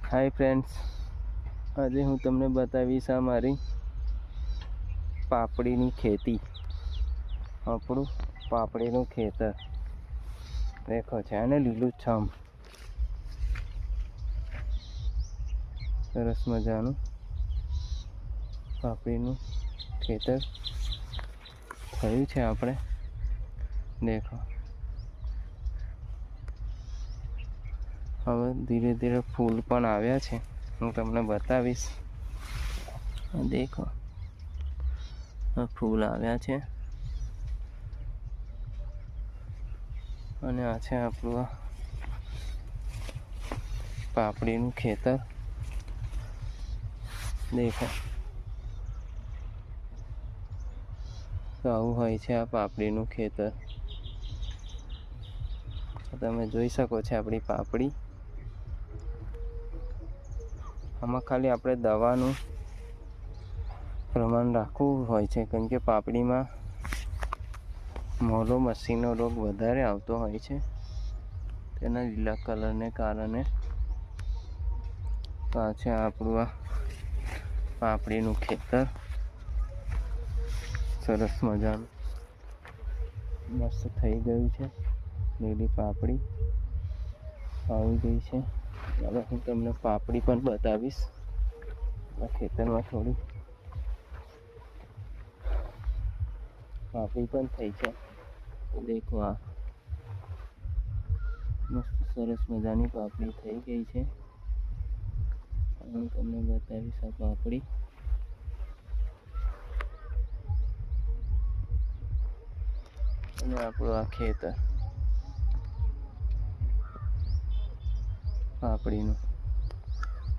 Hi friends, આજે હું તમને બતાવીશ આ મારી પાપડીની ખેતી. આપણું પાપડીનું ખેતર દેખો છે અને લીલુંછમ સરસ મજાનું પાપડીનું ખેતર થયું છે. આપણે દેખો, હવે ધીરે ધીરે ફૂલ પણ આવ્યા છે. હું તમને બતાવીશ. દેખો, ફૂલ આવ્યા છે અને આ છે આપણું પાપડીનું ખેતર. દેખો, તો આવું હોય છે આ પાપડીનું ખેતર. તમે જોઈ શકો છો આપણી પાપડી. આમાં ખાલી આપણે દવાનું પ્રમાણ રાખવું હોય છે, કેમ કે પાપડીમાં મોલો મસીનો રોગ વધારે આવતો હોય છે, તેના લીલા કલરને કારણે. તો આ છે આપણું આ પાપડીનું ખેતર. સરસ મજાનું મસ્ત થઈ ગયું છે. લીલી પાપડી આવી ગઈ છે. હવે હું તમને પાપડી પણ બતાવીશ. આ ખેતરમાં થોડી પાપડી પણ થઈ છે. દેખો, આ મસ્ત સરસ મજાની પાપડી થઈ ગઈ છે. હું તમને બતાવીશ આ પાપડી. અને આપણું આ ખેતર પાપડીનું.